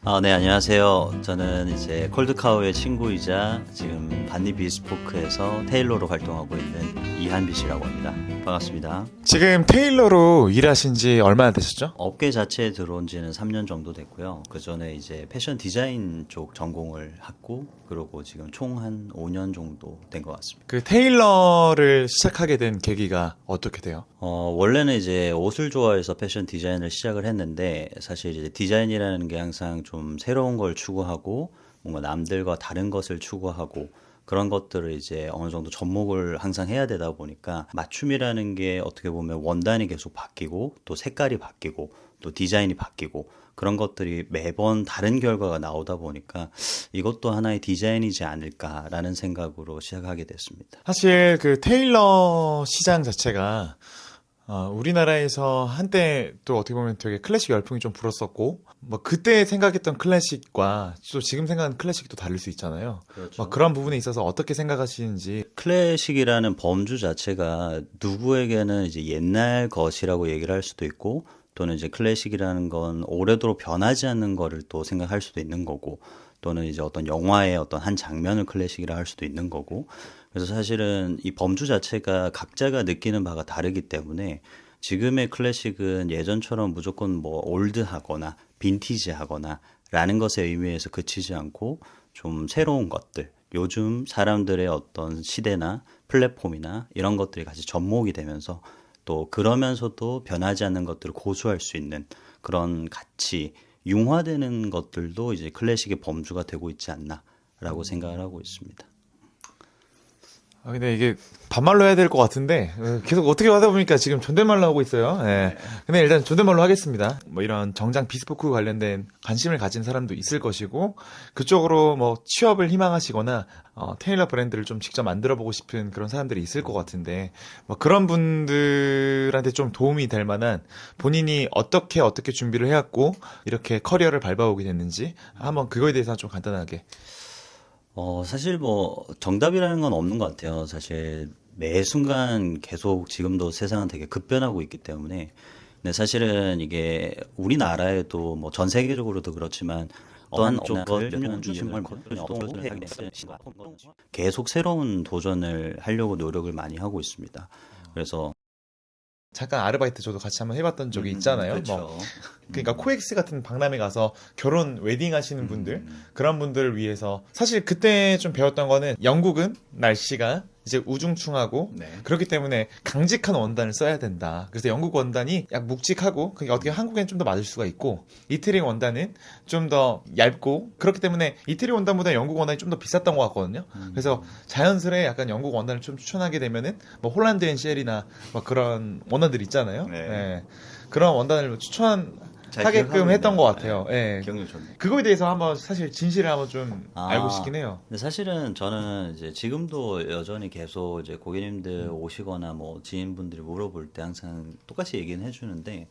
네, 안녕하세요. 저는 이제 콜드카우의 친구이자 지금 반니 비스포크에서 테일러로 활동하고 있는 이한비 씨라고 합니다. 반갑습니다. 지금 테일러로 일하신 지 얼마나 되셨죠? 업계 자체에 들어온 지는 3년 정도 됐고요. 그 전에 이제 패션 디자인 쪽 전공을 했고, 그러고 지금 총 한 5년 정도 된 것 같습니다. 그 테일러를 시작하게 된 계기가 어떻게 돼요? 원래는 이제 옷을 좋아해서 패션 디자인을 시작을 했는데, 사실 이제 디자인이라는 게 항상 좀 새로운 걸 추구하고, 뭔가 남들과 다른 것을 추구하고, 그런 것들을 이제 어느 정도 접목을 항상 해야 되다 보니까 맞춤이라는 게 어떻게 보면 원단이 계속 바뀌고 또 색깔이 바뀌고 또 디자인이 바뀌고 그런 것들이 매번 다른 결과가 나오다 보니까 이것도 하나의 디자인이지 않을까라는 생각으로 시작하게 됐습니다. 사실 그 테일러 시장 자체가 우리나라에서 한때 또 어떻게 보면 되게 클래식 열풍이 좀 불었었고, 뭐 그때 생각했던 클래식과 또 지금 생각하는 클래식이 또 다를 수 있잖아요. 그렇죠. 그런 부분에 있어서 어떻게 생각하시는지. 클래식이라는 범주 자체가 누구에게는 이제 옛날 것이라고 얘기를 할 수도 있고 또는 이제 클래식이라는 건 오래도록 변하지 않는 거를 또 생각할 수도 있는 거고 또는 이제 어떤 영화의 어떤 한 장면을 클래식이라 할 수도 있는 거고 그래서 사실은 이 범주 자체가 각자가 느끼는 바가 다르기 때문에 지금의 클래식은 예전처럼 무조건 뭐 올드하거나 빈티지하거나 라는 것의 의미에서 그치지 않고 좀 새로운 것들 요즘 사람들의 어떤 시대나 플랫폼이나 이런 것들이 같이 접목이 되면서 또 그러면서도 변하지 않는 것들을 고수할 수 있는 그런 같이 융화되는 것들도 이제 클래식의 범주가 되고 있지 않나라고 생각을 하고 있습니다. 근데 이게 반말로 해야 될 것 같은데 계속 어떻게 하다 보니까 지금 존댓말로 하고 있어요. 예. 근데 일단 존댓말로 하겠습니다. 뭐 이런 정장 비스포크 관련된 관심을 가진 사람도 있을 것이고 그쪽으로 뭐 취업을 희망하시거나 테일러 브랜드를 좀 직접 만들어 보고 싶은 그런 사람들이 있을 것 같은데 뭐 그런 분들한테 좀 도움이 될 만한 본인이 어떻게 준비를 해왔고 이렇게 커리어를 밟아오게 됐는지 한번 그거에 대해서 좀 간단하게. 사실 뭐 정답이라는 건 없는 것 같아요. 사실 매 순간 계속 지금도 세상은 되게 급변하고 있기 때문에. 근데 사실은 이게 우리나라에도 뭐 전 세계적으로도 그렇지만 어떠한 쪽을 계속 새로운 도전을 하려고 노력을 많이 하고 있습니다. 그래서 잠깐 아르바이트 저도 같이 한번 해봤던 적이 있잖아요. 그렇죠. 그러니까 코엑스 같은 박람회 가서 결혼 웨딩 하시는 분들 그런 분들을 위해서 사실 그때 좀 배웠던 거는 영국은 날씨가 이제 우중충하고 네. 그렇기 때문에 강직한 원단을 써야 된다. 그래서 영국 원단이 약 묵직하고 그게 어떻게 한국엔 좀 더 맞을 수가 있고 이태리 원단은 좀 더 얇고 그렇기 때문에 이태리 원단보다 영국 원단이 좀 더 비쌌던 것 같거든요. 그래서 자연스레 약간 영국 원단을 좀 추천하게 되면은 뭐 홀란드 앤 쉘이나 뭐 그런 원단들 있잖아요. 네. 네. 그런 원단을 잘 추천하게끔 기억하고 했던 있네요. 것 같아요. 예. 기억력 좋네. 그거에 대해서 한번 사실 진실을 한번 좀 알고 싶긴 해요. 근데 사실은 저는 이제 지금도 여전히 계속 이제 고객님들 오시거나 뭐 지인분들이 물어볼 때 항상 똑같이 얘기는 해주는데,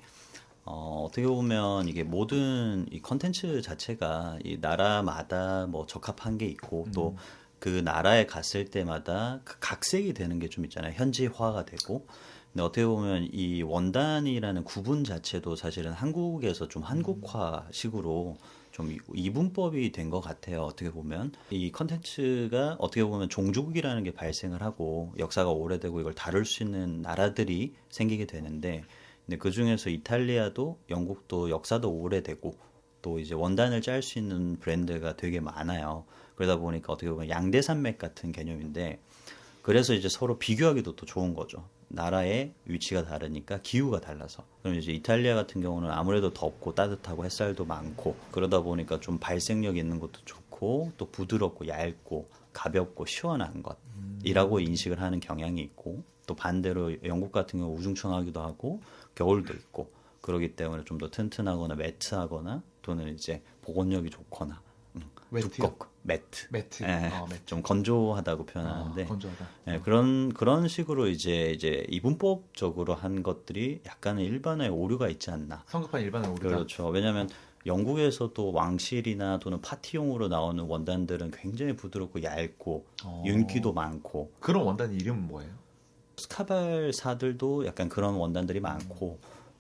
어떻게 보면 이게 모든 이 컨텐츠 자체가 이 나라마다 뭐 적합한 게 있고 또 그 나라에 갔을 때마다 그 각색이 되는 게 좀 있잖아요. 현지화가 되고. 근데 어떻게 보면 이 원단이라는 구분 자체도 사실은 한국에서 좀 한국화식으로 좀 이분법이 된 것 같아요. 어떻게 보면 이 컨텐츠가 어떻게 보면 종주국이라는 게 발생을 하고 역사가 오래되고 이걸 다룰 수 있는 나라들이 생기게 되는데, 근데 그 중에서 이탈리아도 영국도 역사도 오래되고 또 이제 원단을 짤 수 있는 브랜드가 되게 많아요. 그러다 보니까 어떻게 보면 양대산맥 같은 개념인데, 그래서 이제 서로 비교하기도 또 좋은 거죠. 나라의 위치가 다르니까 기후가 달라서. 그럼 이제 이탈리아 같은 경우는 아무래도 덥고 따뜻하고 햇살도 많고 그러다 보니까 좀 발색력 있는 것도 좋고 또 부드럽고 얇고 가볍고 시원한 것이라고 인식을 하는 경향이 있고, 또 반대로 영국 같은 경우 우중충하기도 하고 겨울도 있고 그러기 때문에 좀 더 튼튼하거나 매트하거나 또는 이제 보건력이 좋거나 매트요? 두껍고 매트. 매트. 예, 매트. 좀 건조하다고 표현하는데 건조하다. 예, 그런 식으로 이제 이분법적으로 한 것들이 약간의 일반의 오류가 있지 않나. 성급한 일반의 오류다. 그렇죠. 왜냐하면 영국에서도 왕실이나 또는 파티용으로 나오는 원단들은 굉장히 부드럽고 얇고 윤기도 많고 그런 원단 이름은 뭐예요? 스카발사들도 약간 그런 원단들이 많고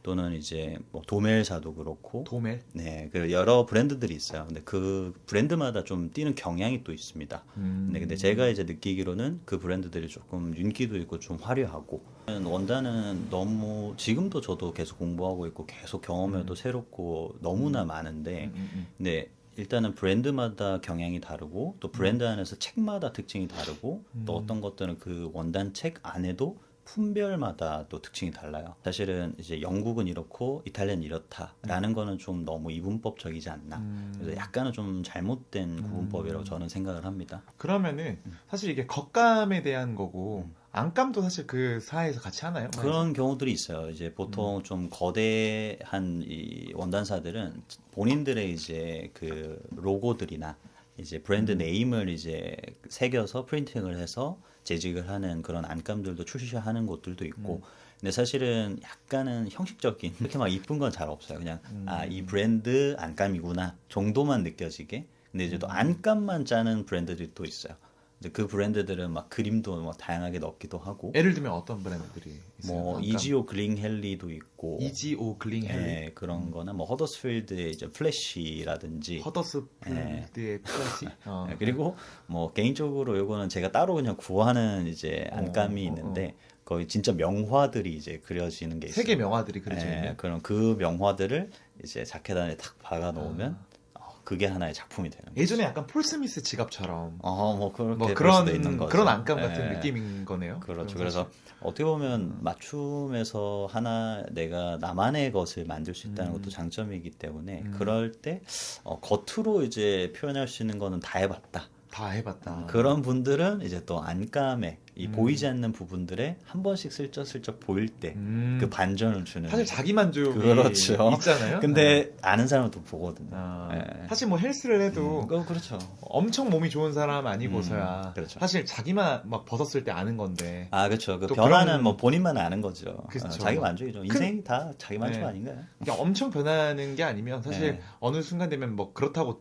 또는 이제 뭐 도멜사도 그렇고 도멜. 네, 그 여러 브랜드들이 있어요. 근데 그 브랜드마다 좀 뛰는 경향이 또 있습니다. 네, 근데 제가 이제 느끼기로는 그 브랜드들이 조금 윤기도 있고 좀 화려하고 원단은 너무 지금도 저도 계속 공부하고 있고 계속 경험해도 새롭고 너무나 많은데 근데 일단은 브랜드마다 경향이 다르고 또 브랜드 안에서 책마다 특징이 다르고 또 어떤 것들은 그 원단 책 안에도 품별마다 또 특징이 달라요. 사실은 이제 영국은 이렇고 이탈리아는 이렇다라는 거는 좀 너무 이분법적이지 않나. 그래서 약간은 좀 잘못된 구분법이라고 저는 생각을 합니다. 그러면은 사실 이게 겉감에 대한 거고 안감도 사실 그 사이에서 같이 하나요? 그런 경우들이 있어요. 이제 보통 좀 거대한 이 원단사들은 본인들의 이제 그 로고들이나 이제 브랜드 네임을 이제 새겨서 프린팅을 해서 재직을 하는 그런 안감들도 출시하는 곳들도 있고 근데 사실은 약간은 형식적인 그렇게 막 이쁜 건 잘 없어요. 그냥 아, 이 브랜드 안감이구나 정도만 느껴지게. 근데 이제 또 안감만 짜는 브랜드들이 또 있어요. 이제 그 브랜드들은 막 그림도 막 다양하게 넣기도 하고 예를 들면 어떤 브랜드들이 있어요? 뭐 안감. 이지오 글링헬리도 있고 이지오 글링헬리, 네, 그런 거나 뭐 허더스필드의 이제 플래시라든지 허더스필드의 플래시. 네, 그리고 뭐 개인적으로 요거는 제가 따로 그냥 구하는 이제 안감이 있는데 거의 진짜 명화들이 이제 그려지는 게 있어요. 세계 명화들이 그려져 네, 있는. 그럼 그 명화들을 이제 자켓 안에 탁 박아 놓으면 그게 하나의 작품이 되는 거예요. 예전에 약간 폴 스미스 지갑처럼 뭐 그렇게 뭐 볼 수도 있는 거죠. 그런 안감 같은 네. 느낌인 거네요. 그렇죠. 그럼 그래서 사실. 어떻게 보면 맞춤에서 하나 내가 나만의 것을 만들 수 있다는 것도 장점이기 때문에 그럴 때 겉으로 이제 표현할 수 있는 거는 다 해봤다. 다 해봤다. 그런 분들은 이제 또 안감에 이 보이지 않는 부분들에 한 번씩 슬쩍슬쩍 보일 때 그 반전을 주는 사실 자기 만족이 그렇죠. 있잖아요. 근데 아는 사람은 또 보거든요. 사실 뭐 헬스를 해도 그렇죠. 엄청 몸이 좋은 사람 아니고서야 그렇죠. 사실 자기만 막 벗었을 때 아는 건데. 그렇죠. 그 또 변화는 그런- 뭐 본인만 아는 거죠. 그쵸. 자기 만족이죠. 인생이 다 자기 만족 네. 아닌가요? 그러니까 엄청 변하는 게 아니면 사실 네. 어느 순간 되면 뭐 그렇다고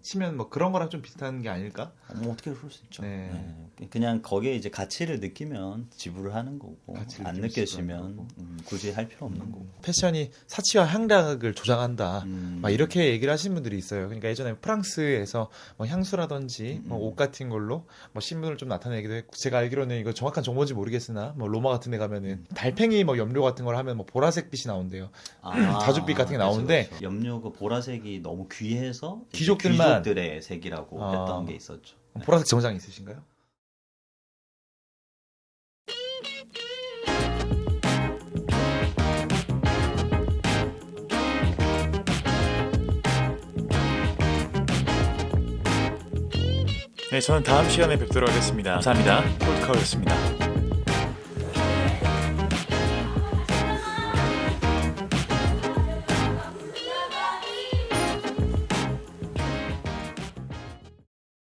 치면 뭐 그런 거랑 좀 비슷한 게 아닐까? 뭐 어떻게 그럴 수 있죠. 네. 네. 그냥 거기에 이제 가치를 느끼면 지불을 하는 거고 가치를 안 느끼면 지불하는 느껴지면 거고. 굳이 할 필요 없는 거고. 패션이 사치와 향락을 조장한다. 막 이렇게 얘기를 하시는 분들이 있어요. 그러니까 예전에 프랑스에서 뭐 향수라든지 뭐 옷 같은 걸로 뭐 신분을 좀 나타내기도 했고, 제가 알기로는 이거 정확한 정보인지 모르겠으나 뭐 로마 같은 데 가면은 달팽이 뭐 염료 같은 걸 하면 뭐 보라색 빛이 나온대요. 자줏빛 같은 게 나오는데 그렇죠. 염료가 보라색이 너무 귀해서 이제 귀족들만- 귀족들의 색이라고 했던 게 있었죠. 보라색 정장 있으신가요? 네, 저는 다음 시간에 뵙도록 하겠습니다. 감사합니다. 폴카우였습니다.